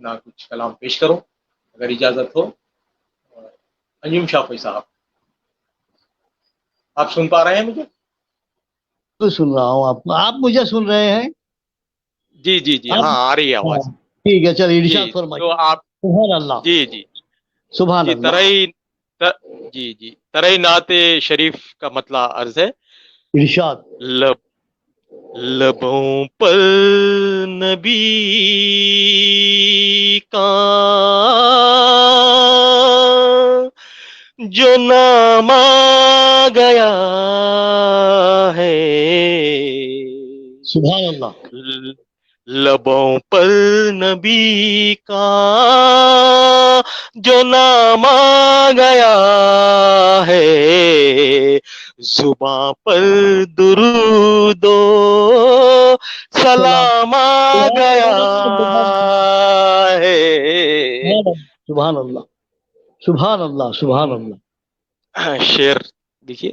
اپنا کچھ کلام پیش کروں اگر اجازت ہو. انجم شافعی صاحب، آپ سن پا رہے ہیں مجھے؟ تو سن رہا ہوں. آپ مجھے سن رہے ہیں؟ جی جی جی ہاں آ رہی ہے آواز. ٹھیک ہے، چلیے جی ارشاد فرمائیے. تو آپ سبحان اللہ. جی جی سبحان جی اللہ. جی ترئی نعت شریف کا مطلب عرض ہے. ارشاد. لبوں پر نبی کا جو نام آ گیا ہے، سبحان اللہ. لبوں پر نبی کا جو نام آ گیا ہے، زباں پر درود و سلام آ گیا ہے. سبحان اللہ. سبحان اللہ. سبحان اللہ. شعر دیکھیے.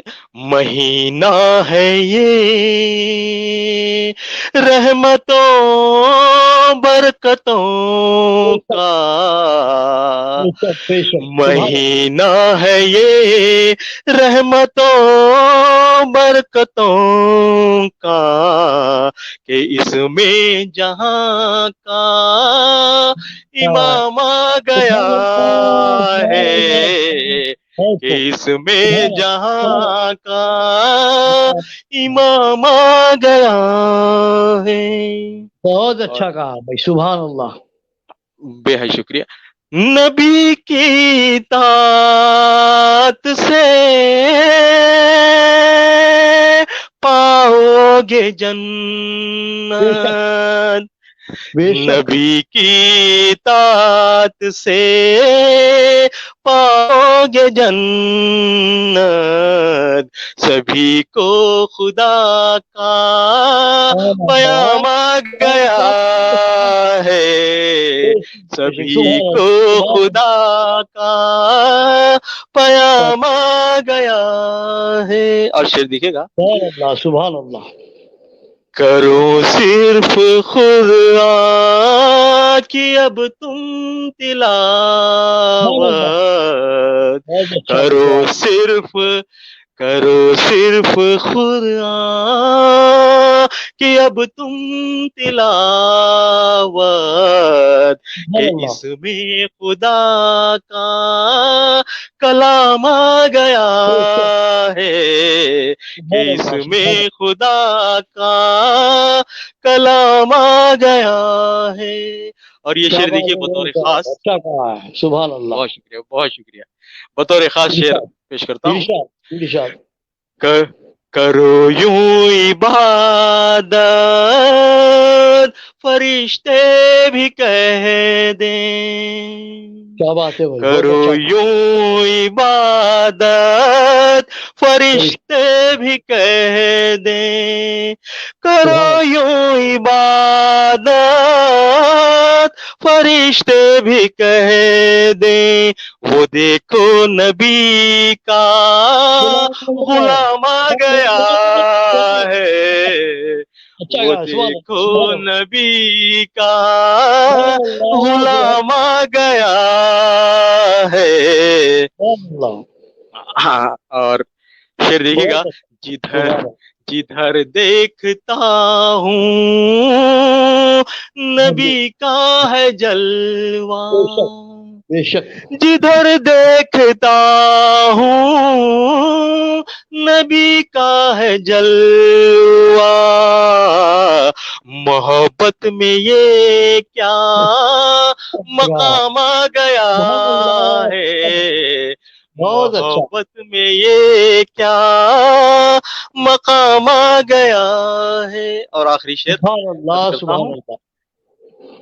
مہینہ ہے یہ رحمتوں برکتوں کا، مہینہ ہے یہ رحمتوں برکتوں کا، کہ اس میں جہاں کا امام آ گیا ہے، کہ اس میں جہاں کا امام آ گیا ہے. بہت اچھا کہا بھائی. سبحان اللہ. بے حد شکریہ. نبی کی اطاعت سے پاؤ گے جنت، نبی کی اطاعت سے پاؤ گے جنت، سبھی کو خدا کا پیام آ گیا ہے، سبھی کو خدا کا پیام آ گیا ہے. اور شعر دیکھے گا. سبحان اللہ. سبحان اللہ. کرو صرف قرآن کی اب تم تلاوت، کرو صرف قرآن کی اب تم تلاوت، کہ اس میں خدا کا کلام آ گیا ہے، کہ اس میں خدا کا کلام آ گیا ہے. اور یہ شعر دیکھیے بطور خاص. سبحان اللہ. بہت شکریہ بہت شکریہ. بطور خاص شعر پیش کرتا ہوں. ارشاد. کرو یوں عبادت فرشتے بھی کہہ دیں، کیا بات ہے بھائی. کرو یوں عبادت فرشتے بھی کہہ دیں، کرو یوں عبادت فرشتے بھی کہہ دیں، وہ دیکھو نبی کا غلام آ گیا ہے، وہ دیکھو نبی کا غلام آ گیا ہے. ہاں اور شعر دیکھیے گا. جدھر دیکھتا ہوں نبی کا ہے جلوہ، جدھر دیکھتا ہوں نبی کا ہے جلوہ، محبت میں یہ کیا مقام آ گیا ہے، محبت میں یہ کیا مقام آ گیا ہے. اور آخری شعر کرتا ہوں.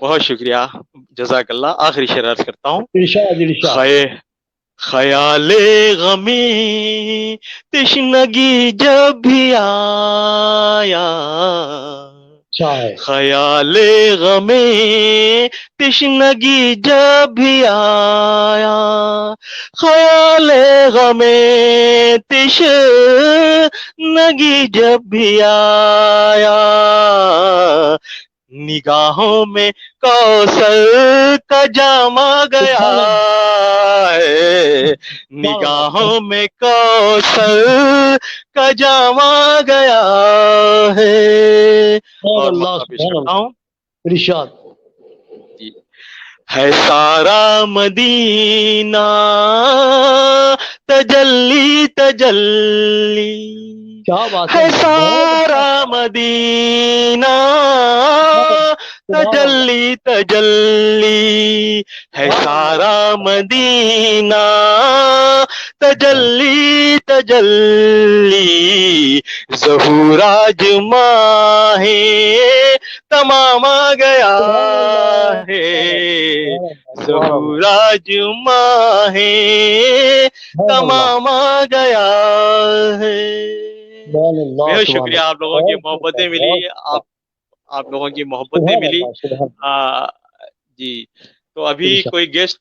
بہت شکریہ جزاک اللہ. آخری شعر عرض کرتا ہوں. خیال غمی تشنگی جب بھی آیا، خیال غمی تشنگی جب بھی آیا، خیال غمی تشنگی جب بھی آیا، نگاہوں میں کوثر کا جامع گیا ہے، نگاہوں میں کوثر کا جامع گیا ہے۔ اور مقطع پیش کرتا ہوں، ارشاد۔ جی، ہے سارا مدینہ تجلی تجلی، کیا بات ہے سارا مدینہ تجلی تجلی، ہے سارا مدینہ تجلی تجلی، ظہور آج ماہ تمام آ گیا ہے، ظہور آج ماہ تمام آ گیا ہے۔ بہت شکریہ، آپ لوگوں کی محبتیں ملی، آپ لوگوں کی محبتیں ملی۔ جی، تو ابھی کوئی گیسٹ